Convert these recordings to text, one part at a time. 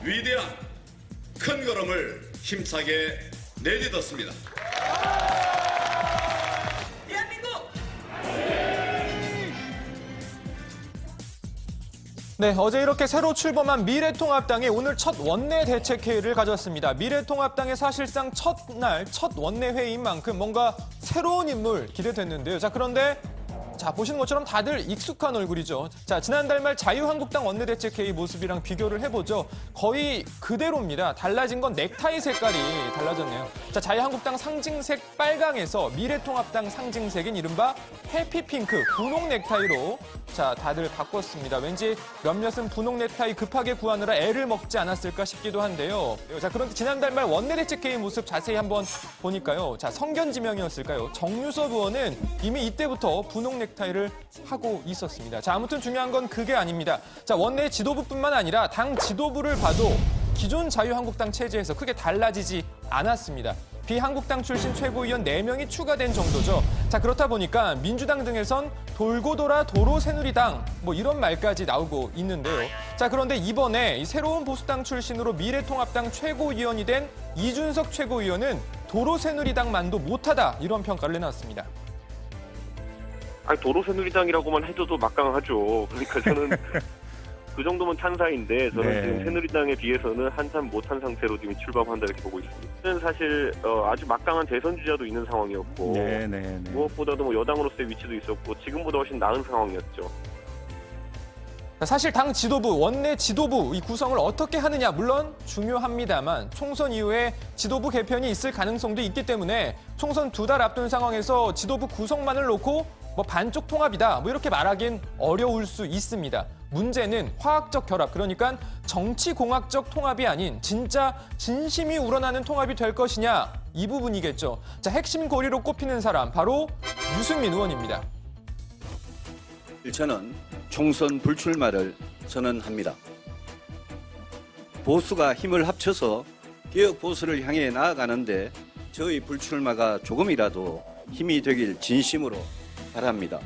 위대한 큰 걸음을 힘차게 내딛었습니다. 네, 어제 이렇게 새로 출범한 미래통합당이 오늘 첫 원내 대책회의를 가졌습니다. 미래통합당의 사실상 첫날 첫 원내 회의인 만큼 뭔가 새로운 인물 기대됐는데요. 자, 그런데 보시는 것처럼 다들 익숙한 얼굴이죠. 자, 지난달 말 자유한국당 원내대책회의 모습이랑 비교를 해보죠. 거의 그대로입니다. 달라진 건 넥타이 색깔이 달라졌네요. 자, 자유한국당 상징색 빨강에서 미래통합당 상징색인 이른바 해피핑크 분홍 넥타이로 다들 바꿨습니다. 왠지 몇몇은 분홍 넥타이 급하게 구하느라 애를 먹지 않았을까 싶기도 한데요. 자, 그런데 지난달 말 원내대책회의 모습 자세히 한번 보니까요. 자, 성견지명이었을까요? 정유섭 의원은 이미 이때부터 분홍 넥타이를 하고 있었습니다. 자, 아무튼 중요한 건 그게 아닙니다. 자, 원내 지도부뿐만 아니라 당 지도부를 봐도 기존 자유한국당 체제에서 크게 달라지지 않았습니다. 비한국당 출신 최고위원 4명이 추가된 정도죠. 자, 그렇다 보니까 민주당 등에선 돌고 돌아 도로 새누리당 이런 말까지 나오고 있는데요. 자, 그런데 이번에 이 새로운 보수당 출신으로 미래통합당 최고위원이 된 이준석 최고위원은 도로 새누리당만도 못하다 이런 평가를 내놨습니다. 아니, 도로 새누리당이라고만 해줘도 막강하죠. 그러니까 저는 그 정도면 찬사인데 저는 지금 새누리당에 비해서는 한참 못한 상태로 지금 출범한다 이렇게 보고 있습니다. 저는 사실 아주 막강한 대선 주자도 있는 상황이었고 무엇보다도 여당으로서의 위치도 있었고 지금보다 훨씬 나은 상황이었죠. 사실 당 지도부, 원내 지도부 이 구성을 어떻게 하느냐 물론 중요합니다만 총선 이후에 지도부 개편이 있을 가능성도 있기 때문에 총선 2달 앞둔 상황에서 지도부 구성만을 놓고 반쪽 통합이다 이렇게 말하긴 어려울 수 있습니다. 문제는 화학적 결합, 그러니까 정치공학적 통합이 아닌 진짜 진심이 우러나는 통합이 될 것이냐 이 부분이겠죠. 자, 핵심 고리로 꼽히는 사람 바로 유승민 의원입니다. 저는 총선 불출마를 선언합니다. 보수가 힘을 합쳐서 개혁 보수를 향해 나아가는데 저희 불출마가 조금이라도 힘이 되길 진심으로 바랍니다.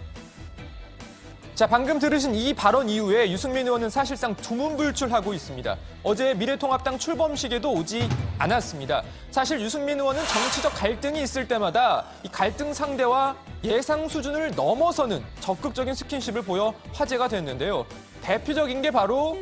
자, 방금 들으신 이 발언 이후에 유승민 의원은 사실상 두문불출하고 있습니다. 어제 미래통합당 출범식에도 오지 않았습니다. 사실 유승민 의원은 정치적 갈등이 있을 때마다 이 갈등 상대와 예상 수준을 넘어서는 적극적인 스킨십을 보여 화제가 됐는데요. 대표적인 게 바로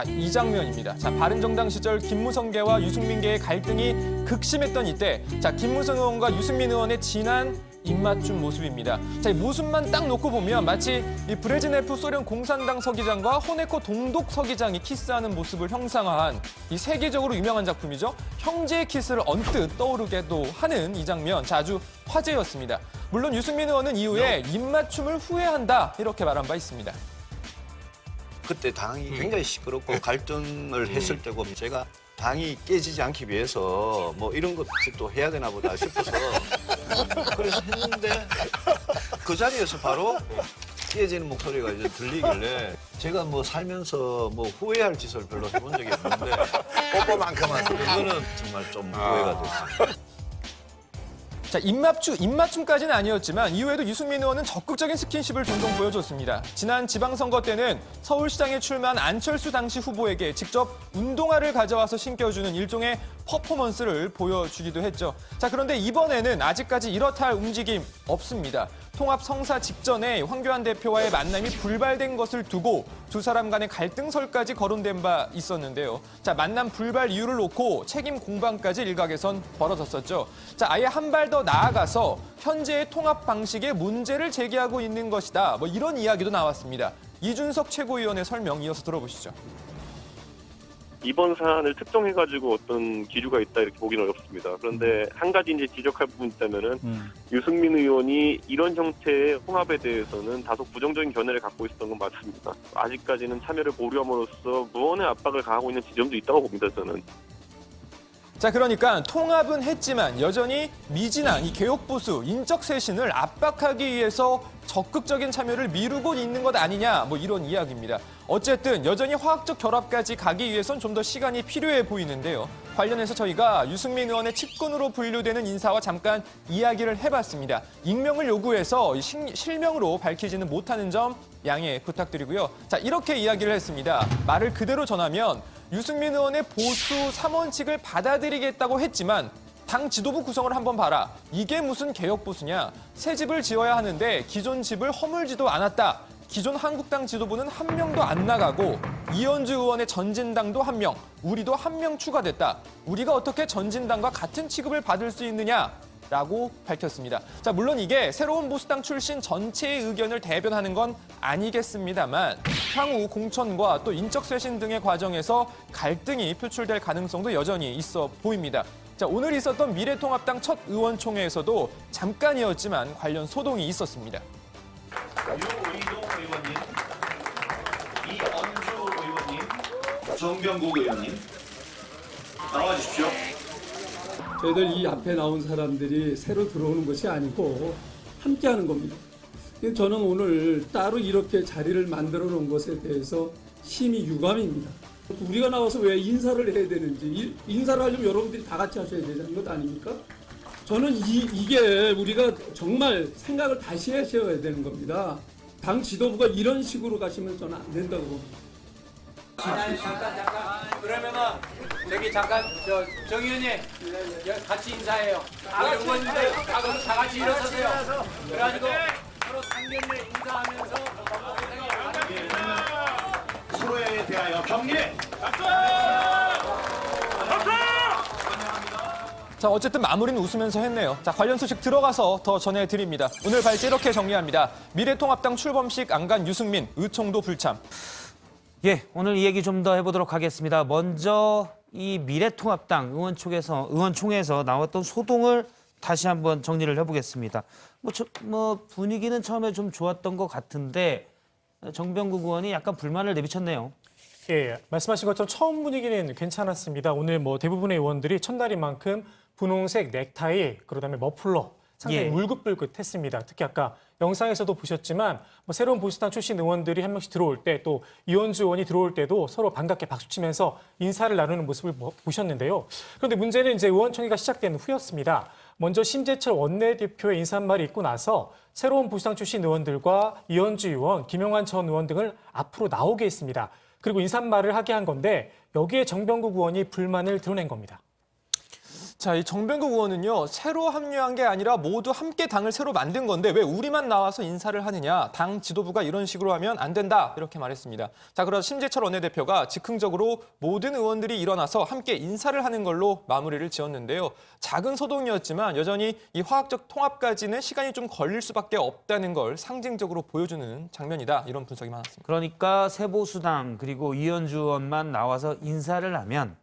이 장면입니다. 바른정당 시절 김무성계와 유승민계의 갈등이 극심했던 이때 김무성 의원과 유승민 의원의 진한 입맞춤 모습입니다. 이 모습만 딱 놓고 보면 마치 이 브레즈네프 소련 공산당 서기장과 호네코 동독 서기장이 키스하는 모습을 형상화한 이 세계적으로 유명한 작품이죠. 형제의 키스를 언뜻 떠오르게도 하는 이 장면 아주 화제였습니다. 물론 유승민 의원은 이후에 입맞춤을 후회한다 이렇게 말한 바 있습니다. 그때 당이 굉장히 시끄럽고 갈등을 했을 때고 제가 당이 깨지지 않기 위해서 이런 것도 해야 되나 보다 싶어서 그래서 했는데 그 자리에서 바로 깨지는 목소리가 이제 들리길래 제가 살면서 후회할 짓을 별로 해본 적이 없는데 뽀뽀만큼은 그거는 정말 좀 후회가 됐습니다. 자, 입맞춤까지는 아니었지만 이후에도 유승민 의원은 적극적인 스킨십을 종종 보여줬습니다. 지난 지방선거 때는 서울시장에 출마한 안철수 당시 후보에게 직접 운동화를 가져와서 신겨주는 일종의 퍼포먼스를 보여주기도 했죠. 자, 그런데 이번에는 아직까지 이렇다 할 움직임 없습니다. 통합 성사 직전에 황교안 대표와의 만남이 불발된 것을 두고 두 사람 간의 갈등설까지 거론된 바 있었는데요. 자, 만남 불발 이유를 놓고 책임 공방까지 일각에선 벌어졌었죠. 자, 아예 한 발 더 나아가서 현재의 통합 방식에 문제를 제기하고 있는 것이다. 이런 이야기도 나왔습니다. 이준석 최고위원의 설명 이어서 들어보시죠. 이번 사안을 특정해가지고 어떤 기류가 있다 이렇게 보기는 어렵습니다. 그런데 한 가지 이제 지적할 부분이 있다면은 유승민 의원이 이런 형태의 통합에 대해서는 다소 부정적인 견해를 갖고 있었던 건 맞습니다. 아직까지는 참여를 보류함으로써 무언의 압박을 가하고 있는 지점도 있다고 봅니다, 저는. 자, 그러니까 통합은 했지만 여전히 미진한 이 개혁보수, 인적 쇄신을 압박하기 위해서 적극적인 참여를 미루고 있는 것 아니냐 이런 이야기입니다. 어쨌든 여전히 화학적 결합까지 가기 위해선 좀 더 시간이 필요해 보이는데요. 관련해서 저희가 유승민 의원의 측근으로 분류되는 인사와 잠깐 이야기를 해봤습니다. 익명을 요구해서 실명으로 밝히지는 못하는 점 양해 부탁드리고요. 자, 이렇게 이야기를 했습니다. 말을 그대로 전하면 유승민 의원의 보수 3원칙을 받아들이겠다고 했지만 당 지도부 구성을 한번 봐라. 이게 무슨 개혁 보수냐. 새 집을 지어야 하는데 기존 집을 허물지도 않았다. 기존 한국당 지도부는 한 명도 안 나가고 이현주 의원의 전진당도 한 명, 우리도 한 명 추가됐다. 우리가 어떻게 전진당과 같은 취급을 받을 수 있느냐라고 밝혔습니다. 자, 물론 이게 새로운 보수당 출신 전체의 의견을 대변하는 건 아니겠습니다만 향후 공천과 또 인적 쇄신 등의 과정에서 갈등이 표출될 가능성도 여전히 있어 보입니다. 자, 오늘 있었던 미래통합당 첫 의원총회에서도 잠깐이었지만 관련 소동이 있었습니다. 유의동 의원님, 이언주 의원님, 정병국 의원님 나와 주십시오. 저희들 이 앞에 나온 사람들이 새로 들어오는 것이 아니고 함께하는 겁니다. 저는 오늘 따로 이렇게 자리를 만들어 놓은 것에 대해서 심히 유감입니다. 우리가 나와서 왜 인사를 해야 되는지, 인사를 하려면 여러분들이 다 같이 하셔야 되는 것 아닙니까? 저는 이게 우리가 정말 생각을 다시 하셔야 되는 겁니다. 당 지도부가 이런 식으로 가시면 저는 안 된다고 봅니다. 잠깐. 그러면은 저기 잠깐 정 의원님 같이 인사해요. 의원님들 다 같이 일어서세요. 그래가지고 서로 상견례 인사하면서 서로에 대하여 격려. 자, 어쨌든 마무리는 웃으면서 했네요. 자, 관련 소식 들어가서 더 전해드립니다. 오늘 발제 이렇게 정리합니다. 미래통합당 출범식 안 간 유승민, 의총도 불참. 예, 오늘 이 얘기 좀 더 해보도록 하겠습니다. 먼저 이 미래통합당 의원총회에서 나왔던 소동을 다시 한번 정리를 해보겠습니다. 분위기는 처음에 좀 좋았던 것 같은데 정병국 의원이 약간 불만을 내비쳤네요. 예, 말씀하신 것처럼 처음 분위기는 괜찮았습니다. 오늘 대부분의 의원들이 첫날인 만큼 분홍색 넥타이, 그다음에 머플러 상당히 예. 울긋불긋했습니다. 특히 아까 영상에서도 보셨지만 새로운 보수당 출신 의원들이 한 명씩 들어올 때 또 이현주 의원이 들어올 때도 서로 반갑게 박수치면서 인사를 나누는 모습을 보셨는데요. 그런데 문제는 이제 의원총회가 시작된 후였습니다. 먼저 심재철 원내대표의 인사말이 있고 나서 새로운 보수당 출신 의원들과 이현주 의원, 김용환 전 의원 등을 앞으로 나오게 했습니다. 그리고 인사말을 하게 한 건데 여기에 정병국 의원이 불만을 드러낸 겁니다. 자, 이 정병국 의원은요, 새로 합류한 게 아니라 모두 함께 당을 새로 만든 건데 왜 우리만 나와서 인사를 하느냐. 당 지도부가 이런 식으로 하면 안 된다. 이렇게 말했습니다. 자, 그래서 심재철 원내대표가 즉흥적으로 모든 의원들이 일어나서 함께 인사를 하는 걸로 마무리를 지었는데요. 작은 소동이었지만 여전히 이 화학적 통합까지는 시간이 좀 걸릴 수밖에 없다는 걸 상징적으로 보여주는 장면이다. 이런 분석이 많았습니다. 그러니까 새보수당 그리고 이현주 의원만 나와서 인사를 하면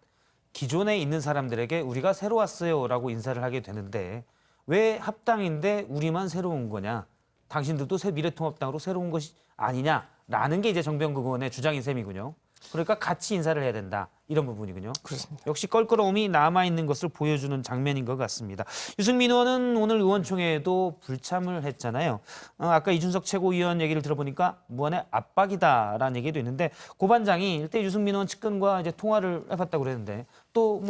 기존에 있는 사람들에게 우리가 새로 왔어요라고 인사를 하게 되는데 왜 합당인데 우리만 새로운 거냐? 당신들도 새 미래통합당으로 새로운 것이 아니냐라는 게 이제 정병국 의원의 주장인 셈이군요. 그러니까 같이 인사를 해야 된다. 이런 부분이군요. 그렇습니다. 역시 껄끄러움이 남아있는 것을 보여주는 장면인 것 같습니다. 유승민 의원은 오늘 의원총회에도 불참을 했잖아요. 아까 이준석 최고위원 얘기를 들어보니까 무한의 압박이다라는 얘기도 있는데 고반장이 일대 유승민 의원 측근과 이제 통화를 해봤다고 그랬는데 또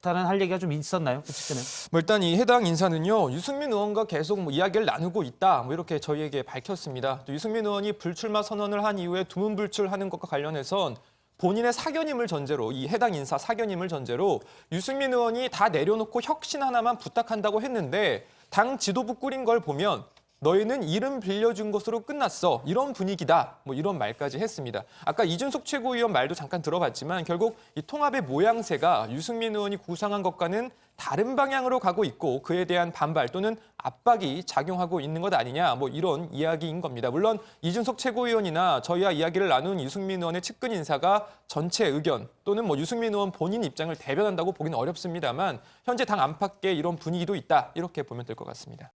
다른 할 얘기가 좀 있었나요? 그 측근은? 일단 이 해당 인사는요, 유승민 의원과 계속 이야기를 나누고 있다. 이렇게 저희에게 밝혔습니다. 또 유승민 의원이 불출마 선언을 한 이후에 두문불출하는 것과 관련해선 본인의 사견임을 전제로, 이 해당 인사 사견임을 전제로 유승민 의원이 다 내려놓고 혁신 하나만 부탁한다고 했는데 당 지도부 꾸린 걸 보면 너희는 이름 빌려준 것으로 끝났어. 이런 분위기다. 이런 말까지 했습니다. 아까 이준석 최고위원 말도 잠깐 들어봤지만 결국 이 통합의 모양새가 유승민 의원이 구상한 것과는 다른 방향으로 가고 있고 그에 대한 반발 또는 압박이 작용하고 있는 것 아니냐. 이런 이야기인 겁니다. 물론 이준석 최고위원이나 저희와 이야기를 나눈 유승민 의원의 측근 인사가 전체 의견 또는 유승민 의원 본인 입장을 대변한다고 보기는 어렵습니다만 현재 당 안팎에 이런 분위기도 있다. 이렇게 보면 될 것 같습니다.